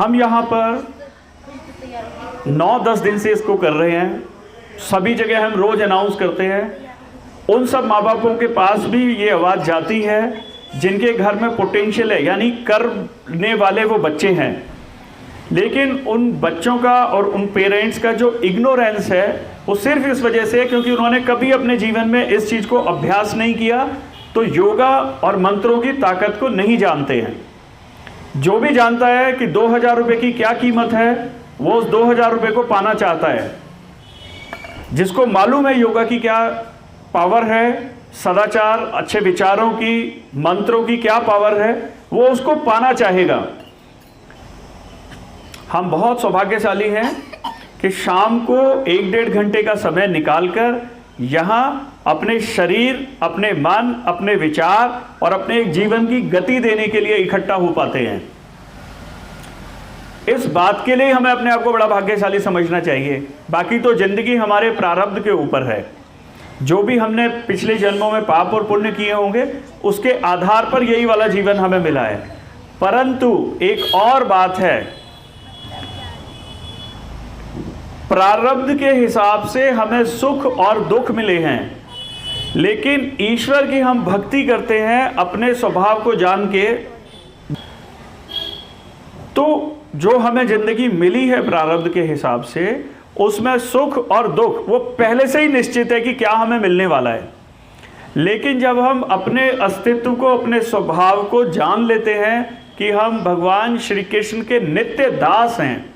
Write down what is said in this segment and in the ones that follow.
हम यहाँ पर 9-10 दिन से इसको कर रहे हैं, सभी जगह हम रोज़ अनाउंस करते हैं। उन सब माँ बापों के पास भी ये आवाज़ जाती है जिनके घर में पोटेंशियल है, यानी करने वाले वो बच्चे हैं, लेकिन उन बच्चों का और उन पेरेंट्स का जो इग्नोरेंस है वो सिर्फ इस वजह से क्योंकि उन्होंने कभी अपने जीवन में इस चीज़ को अभ्यास नहीं किया, तो योगा और मंत्रों की ताकत को नहीं जानते हैं। जो भी जानता है कि 2000 रुपये की क्या कीमत है, वो उस 2000 रुपये को पाना चाहता है। जिसको मालूम है योगा की क्या पावर है, सदाचार, अच्छे विचारों की, मंत्रों की क्या पावर है, वो उसको पाना चाहेगा। हम बहुत सौभाग्यशाली हैं कि शाम को 1-1.5 घंटे का समय निकालकर यहाँ अपने शरीर, अपने मन, अपने विचार और अपने एक जीवन की गति देने के लिए इकट्ठा हो पाते हैं। इस बात के लिए हमें अपने आप को बड़ा भाग्यशाली समझना चाहिए। बाकी तो जिंदगी हमारे प्रारब्ध के ऊपर है। जो भी हमने पिछले जन्मों में पाप और पुण्य किए होंगे उसके आधार पर यही वाला जीवन हमें मिला है। परंतु एक और बात है, प्रारब्ध के हिसाब से हमें सुख और दुख मिले हैं, लेकिन ईश्वर की हम भक्ति करते हैं अपने स्वभाव को जान के, तो जो हमें जिंदगी मिली है प्रारब्ध के हिसाब से, उसमें सुख और दुख वो पहले से ही निश्चित है कि क्या हमें मिलने वाला है। लेकिन जब हम अपने अस्तित्व को, अपने स्वभाव को जान लेते हैं कि हम भगवान श्री कृष्ण के नित्य दास हैं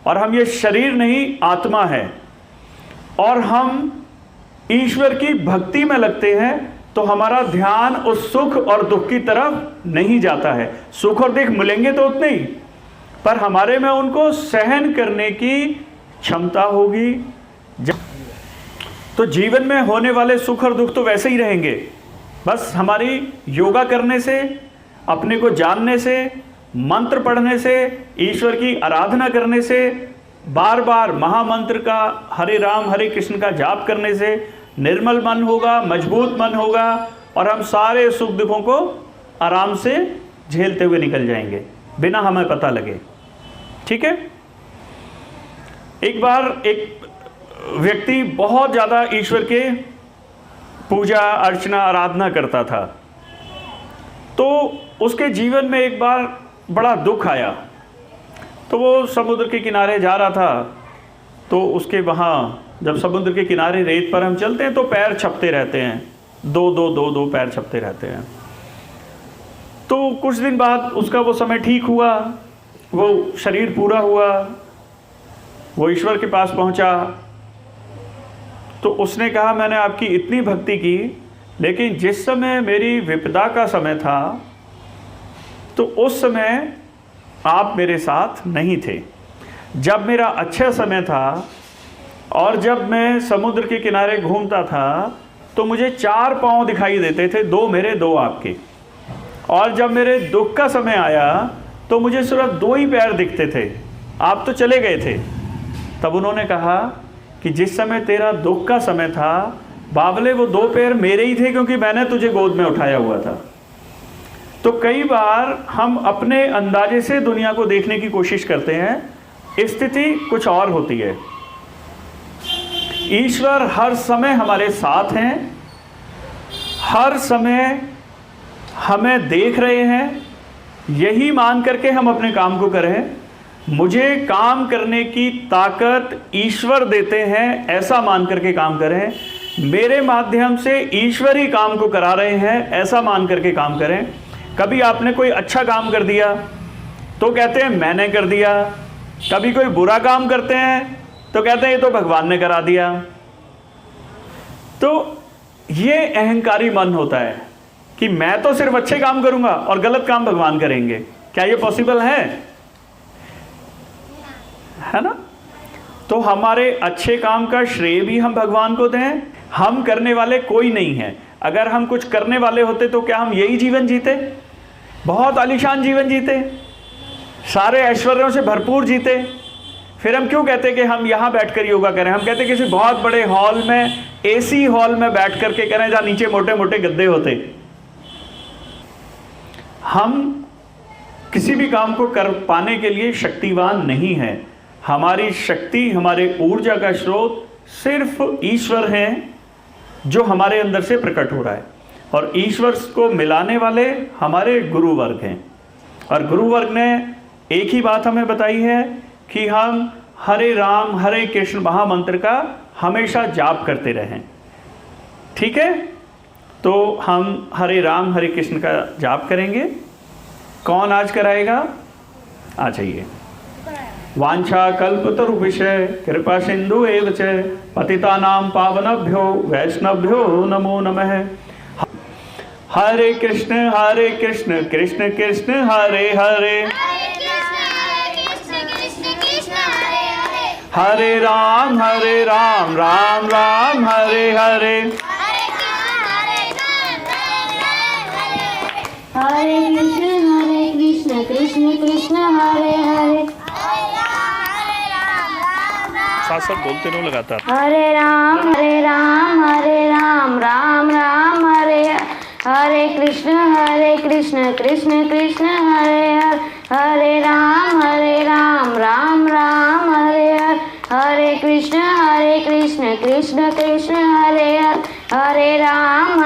और हम ये शरीर नहीं आत्मा है, और हम ईश्वर की भक्ति में लगते हैं, तो हमारा ध्यान उस सुख और दुख की तरफ नहीं जाता है। सुख और दुख मिलेंगे तो उतने ही, पर हमारे में उनको सहन करने की क्षमता होगी। तो जीवन में होने वाले सुख और दुख तो वैसे ही रहेंगे, बस हमारी योगा करने से, अपने को जानने से, मंत्र पढ़ने से, ईश्वर की आराधना करने से, बार बार महामंत्र का हरे राम हरे कृष्ण का जाप करने से निर्मल मन होगा, मजबूत मन होगा, और हम सारे सुख दुखों को आराम से झेलते हुए निकल जाएंगे बिना हमें पता लगे। ठीक है। एक बार एक व्यक्ति बहुत ज़्यादा ईश्वर के पूजा अर्चना आराधना करता था, तो उसके जीवन में एक बार बड़ा दुख आया। तो वो समुद्र के किनारे जा रहा था, तो उसके वहाँ जब समुद्र के किनारे रेत पर हम चलते हैं तो पैर छपते रहते हैं, दो पैर छपते रहते हैं। तो कुछ दिन बाद उसका वो समय ठीक हुआ, वो शरीर पूरा हुआ, वो ईश्वर के पास पहुंचा। तो उसने कहा मैंने आपकी इतनी भक्ति की, लेकिन जिस समय मेरी विपदा का समय था तो उस समय आप मेरे साथ नहीं थे। जब मेरा अच्छा समय था और जब मैं समुद्र के किनारे घूमता था तो मुझे 4 पाँव दिखाई देते थे, 2 मेरे 2 आपके, और जब मेरे दुख का समय आया तो मुझे सिर्फ 2 ही पैर दिखते थे, आप तो चले गए थे। तब उन्होंने कहा कि जिस समय तेरा दुख का समय था बावले, वो 2 पैर मेरे ही थे क्योंकि मैंने तुझे गोद में उठाया हुआ था। तो कई बार हम अपने अंदाजे से दुनिया को देखने की कोशिश करते हैं, स्थिति कुछ और होती है। ईश्वर हर समय हमारे साथ हैं, हर समय हमें देख रहे हैं। यही मान करके हम अपने काम को करें। मुझे काम करने की ताकत ईश्वर देते हैं, ऐसा मान करके काम करें। मेरे माध्यम से ईश्वर ही काम को करा रहे हैं, ऐसा मान करके काम करें। कभी आपने कोई अच्छा काम कर दिया तो कहते हैं मैंने कर दिया, कभी कोई बुरा काम करते हैं तो कहते हैं ये तो भगवान ने करा दिया। तो ये अहंकारी मन होता है कि मैं तो सिर्फ अच्छे काम करूंगा और गलत काम भगवान करेंगे। क्या ये पॉसिबल है ना? तो हमारे अच्छे काम का श्रेय भी हम भगवान को दें। हम करने वाले कोई नहीं है। अगर हम कुछ करने वाले होते तो क्या हम यही जीवन जीते? बहुत आलीशान जीवन जीते, सारे ऐश्वर्यों से भरपूर जीते। फिर हम क्यों कहते कि हम यहाँ बैठकर योगा करें? हम कहते किसी बहुत बड़े हॉल में, एसी हॉल में बैठ करके करें जहाँ नीचे मोटे मोटे गद्दे होते। हम किसी भी काम को कर पाने के लिए शक्तिवान नहीं है। हमारी शक्ति, हमारे ऊर्जा का स्रोत सिर्फ ईश्वर है जो हमारे अंदर से प्रकट हो रहा है, और ईश्वर को मिलाने वाले हमारे गुरु वर्ग हैं। और गुरु वर्ग ने एक ही बात हमें बताई है कि हम हरे राम हरे कृष्ण महामंत्र का हमेशा जाप करते रहें। ठीक है, तो हम हरे राम हरे कृष्ण का जाप करेंगे। कौन आज कराएगा? आ जाइए। वांछा कल्पतरुभ्यश्च कृपा सिंधु एव च पतितानां पावनभ्यो वैष्णवभ्यो नमो नमः। हरे कृष्ण कृष्ण कृष्ण हरे हरे, हरे राम राम राम हरे हरे, हरे कृष्ण कृष्ण कृष्ण हरे हरे, साथ साथ बोलते रहो लगातार। हरे राम राम राम हरे हरे, कृष्ण कृष्ण कृष्ण हरे हरे, हरे राम राम राम हरे हरे, हरे कृष्ण कृष्ण कृष्ण हरे हरे, हरे राम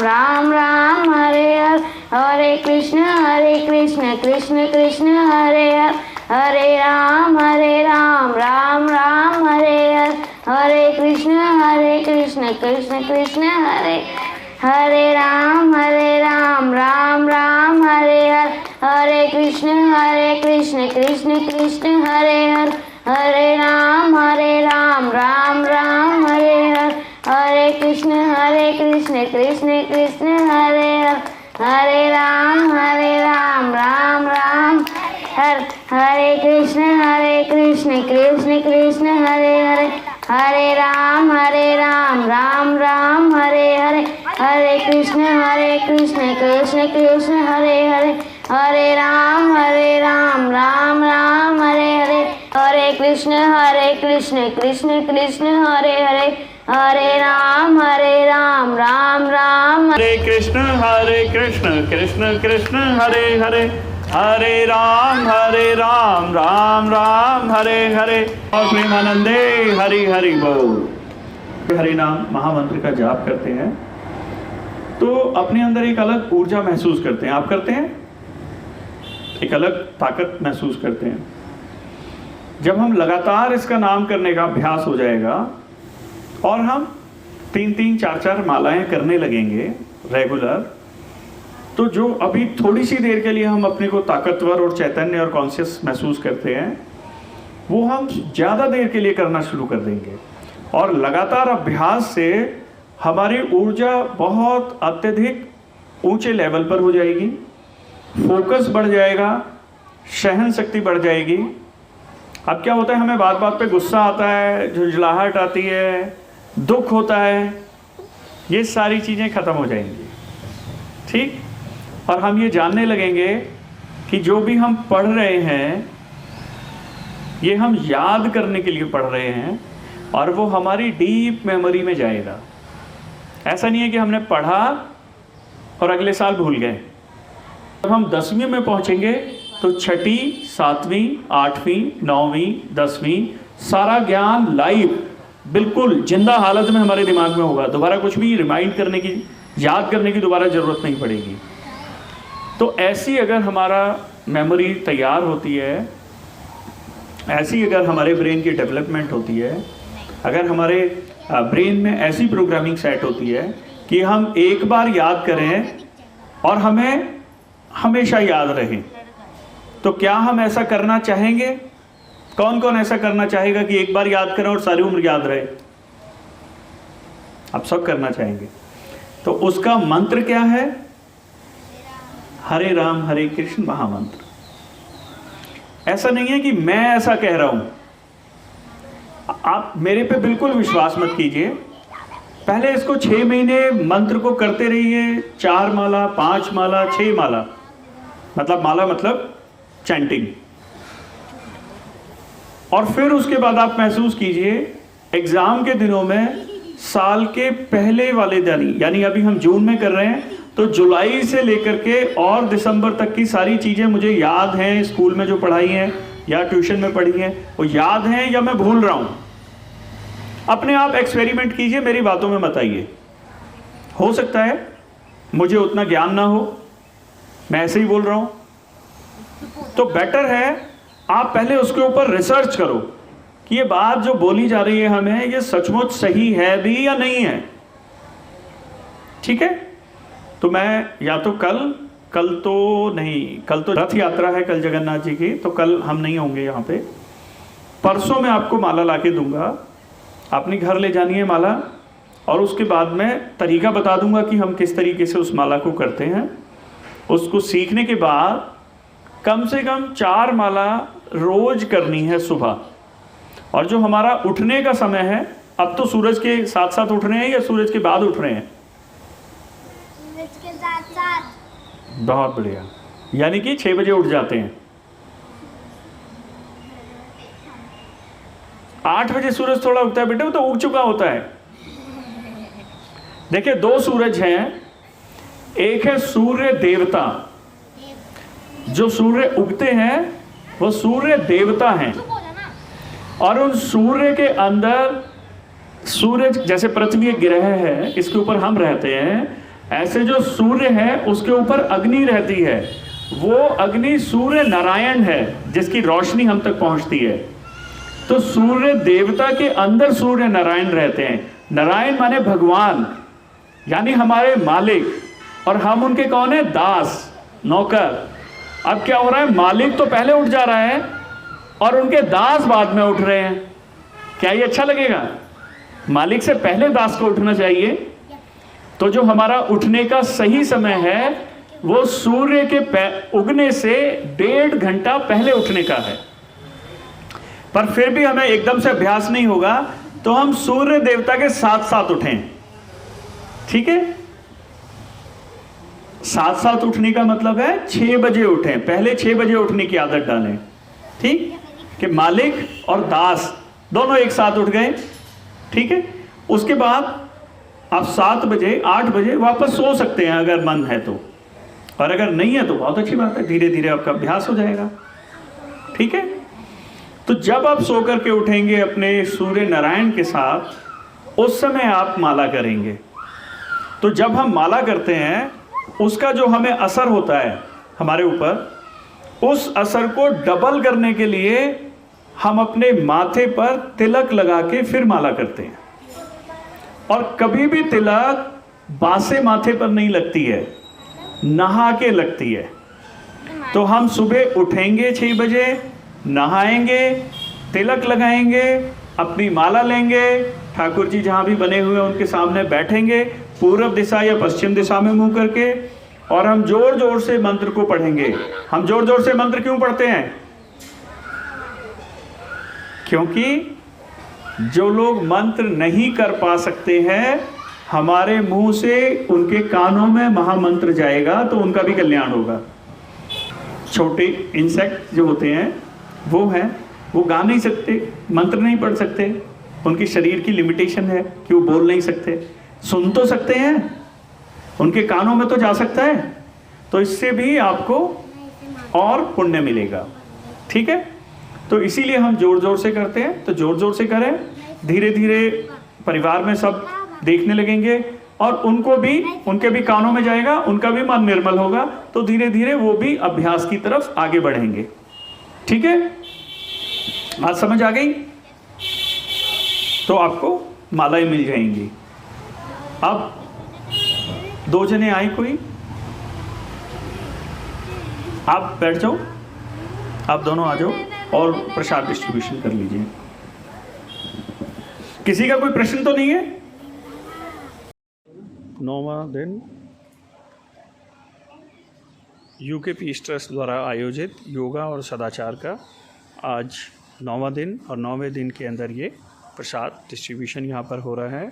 राम राम हरे हरे, हरे कृष्ण कृष्ण कृष्ण हरे हरे, हरे राम राम राम हरे हरे, हरे कृष्ण कृष्ण कृष्ण हरे, हरे राम राम राम हरे हरे, हरे कृष्ण कृष्ण कृष्ण हरे हरे, हरे राम राम राम हरे हरे, हरे कृष्ण कृष्ण कृष्ण हरे हरे, हरे राम राम राम हरे कृष्ण कृष्ण कृष्ण हरे हरे, हरे राम राम राम हरे हरे, हरे कृष्ण कृष्ण कृष्ण हरे हरे, हरे राम राम राम हरे हरे, हरे कृष्ण कृष्ण कृष्ण हरे हरे, हरे राम राम राम हरे कृष्ण कृष्ण कृष्ण हरे हरे, हरे राम राम राम हरे हरे, और प्रेमानंदे हरि हरि बोल। हरि नाम महामंत्र का जाप करते हैं तो अपने अंदर एक अलग ऊर्जा महसूस करते हैं। आप करते हैं? एक अलग ताकत महसूस करते हैं। जब हम लगातार इसका नाम करने का अभ्यास हो जाएगा और हम 3-3, 4-4 मालाएं करने लगेंगे रेगुलर, तो जो अभी थोड़ी सी देर के लिए हम अपने को ताकतवर और चैतन्य और कॉन्शियस महसूस करते हैं, वो हम ज़्यादा देर के लिए करना शुरू कर देंगे, और लगातार अभ्यास से हमारी ऊर्जा बहुत अत्यधिक ऊंचे लेवल पर हो जाएगी, फोकस बढ़ जाएगा, सहन शक्ति बढ़ जाएगी। अब क्या होता है, हमें बात बात पे गुस्सा आता है, झुंझलाहट आती है, दुख होता है, ये सारी चीज़ें ख़त्म हो जाएंगी। ठीक, और हम ये जानने लगेंगे कि जो भी हम पढ़ रहे हैं ये हम याद करने के लिए पढ़ रहे हैं, और वो हमारी डीप मेमोरी में जाएगा। ऐसा नहीं है कि हमने पढ़ा और अगले साल भूल गए। जब हम 10वीं में पहुंचेंगे तो 6ठी, 7वीं, 8वीं, 9वीं, 10वीं सारा ज्ञान लाइव बिल्कुल जिंदा हालत में हमारे दिमाग में होगा। दोबारा कुछ भी रिमाइंड करने की, याद करने की दोबारा ज़रूरत नहीं पड़ेगी। तो ऐसी अगर हमारा मेमोरी तैयार होती है, ऐसी अगर हमारे ब्रेन की डेवलपमेंट होती है, अगर हमारे ब्रेन में ऐसी प्रोग्रामिंग सेट होती है कि हम एक बार याद करें और हमें हमेशा याद रहे, तो क्या हम ऐसा करना चाहेंगे? कौन कौन ऐसा करना चाहेगा कि एक बार याद करें और सारी उम्र याद रहे? आप सब करना चाहेंगे। तो उसका मंत्र क्या है? हरे राम हरे कृष्ण महामंत्र। ऐसा नहीं है कि मैं ऐसा कह रहा हूं, आप मेरे पे बिल्कुल विश्वास मत कीजिए। पहले इसको 6 महीने मंत्र को करते रहिए, 4 माला, 5 माला, 6 माला, माला मतलब चैंटिंग। और फिर उसके बाद आप महसूस कीजिए एग्जाम के दिनों में, साल के पहले वाले दिन, यानी अभी हम जून में कर रहे हैं, तो तो जुलाई से लेकर के और दिसंबर तक की सारी चीज़ें मुझे याद हैं, स्कूल में जो पढ़ाई हैं या ट्यूशन में पढ़ी हैं वो याद हैं या मैं भूल रहा हूँ। अपने आप एक्सपेरिमेंट कीजिए, मेरी बातों में मत आइए। हो सकता है मुझे उतना ज्ञान ना हो, मैं ऐसे ही बोल रहा हूँ, तो बेटर है आप पहले उसके ऊपर रिसर्च करो कि ये बात जो बोली जा रही है हमें, ये सचमुच सही है भी या नहीं है। ठीक है, तो मैं या तो कल तो रथ यात्रा है कल जगन्नाथ जी की, तो कल हम नहीं होंगे यहाँ पे। परसों मैं आपको माला ला के दूंगा, अपने घर ले जानी है माला, और उसके बाद में तरीका बता दूंगा कि हम किस तरीके से उस माला को करते हैं। उसको सीखने के बाद कम से कम 4 माला रोज करनी है सुबह। और जो हमारा उठने का समय है, अब तो सूरज के साथ साथ उठ रहे हैं या सूरज के बाद उठ रहे हैं? सूरज के साथ साथ। बहुत बढ़िया, यानी कि 6 बजे उठ जाते हैं। 8 बजे सूरज थोड़ा उगता है बेटे, वो तो उग चुका होता है। देखिए 2 सूरज हैं, एक है सूर्य देवता, जो सूर्य उगते हैं वो सूर्य देवता हैं, और उन सूर्य के अंदर सूरज जैसे पृथ्वी एक ग्रह है, इसके ऊपर हम रहते हैं, ऐसे जो सूर्य है उसके ऊपर अग्नि रहती है। वो अग्नि सूर्य नारायण है जिसकी रोशनी हम तक पहुंचती है। तो सूर्य देवता के अंदर सूर्य नारायण रहते हैं। नारायण माने भगवान, यानी हमारे मालिक, और हम उनके कौन है? दास, नौकर। अब क्या हो रहा है, मालिक तो पहले उठ जा रहा है और उनके दास बाद में उठ रहे हैं। क्या ये अच्छा लगेगा? मालिक से पहले दास को उठना चाहिए। तो जो हमारा उठने का सही समय है वो सूर्य के उगने से 1.5 घंटा पहले उठने का है। पर फिर भी हमें एकदम से अभ्यास नहीं होगा, तो हम सूर्य देवता के साथ साथ उठें। ठीक है, साथ साथ उठने का मतलब है 6 बजे उठें, पहले 6 बजे उठने की आदत डालें। ठीक, कि मालिक और दास दोनों एक साथ उठ गए। ठीक है, उसके बाद आप 7 बजे 8 बजे वापस सो सकते हैं अगर मन है तो, और अगर नहीं है तो बहुत अच्छी बात है, धीरे धीरे आपका अभ्यास हो जाएगा। ठीक है, तो जब आप सो करके उठेंगे अपने सूर्य नारायण के साथ, उस समय आप माला करेंगे। तो जब हम माला करते हैं उसका जो हमें असर होता है हमारे ऊपर, उस असर को डबल करने के लिए हम अपने माथे पर तिलक लगा के फिर माला करते हैं। और कभी भी तिलक बासे माथे पर नहीं लगती है, नहा के लगती है। तो हम सुबह उठेंगे 6 बजे, नहाएंगे, तिलक लगाएंगे, अपनी माला लेंगे, ठाकुर जी जहाँ भी बने हुए हैं उनके सामने बैठेंगे, पूर्व दिशा या पश्चिम दिशा में मुंह करके, और हम जोर जोर से मंत्र को पढ़ेंगे। हम जोर जोर से मंत्र क्यों पढ़ते हैं? क्योंकि जो लोग मंत्र नहीं कर पा सकते हैं, हमारे मुंह से उनके कानों में महामंत्र जाएगा तो उनका भी कल्याण होगा। छोटे इंसेक्ट जो होते हैं वो गा नहीं सकते, मंत्र नहीं पढ़ सकते, उनकी शरीर की लिमिटेशन है कि वो बोल नहीं सकते। सुन तो सकते हैं, उनके कानों में तो जा सकता है, तो इससे भी आपको और पुण्य मिलेगा। ठीक है, तो इसीलिए हम जोर जोर से करते हैं। तो जोर जोर से करें, धीरे धीरे परिवार में सब देखने लगेंगे, और उनके भी कानों में जाएगा, उनका भी मन निर्मल होगा, तो धीरे धीरे वो भी अभ्यास की तरफ आगे बढ़ेंगे। ठीक है, बात समझ आ गई? तो आपको मालाएं मिल जाएंगी। अब 2 जने आए, कोई आप बैठ जाओ, आप दोनों आ जाओ और प्रसाद डिस्ट्रीब्यूशन कर लीजिए। किसी का कोई प्रश्न तो नहीं है? 9वां दिन यूके पीस ट्रस्ट द्वारा आयोजित योगा और सदाचार का आज 9वां दिन, और 9वें दिन के अंदर ये प्रसाद डिस्ट्रीब्यूशन यहाँ पर हो रहा है।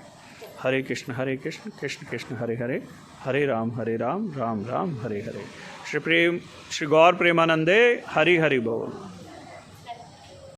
हरे कृष्ण कृष्ण कृष्ण हरे हरे, हरे राम राम राम हरे हरे। श्री गौर प्रेमानंदे हरि हरि बोल।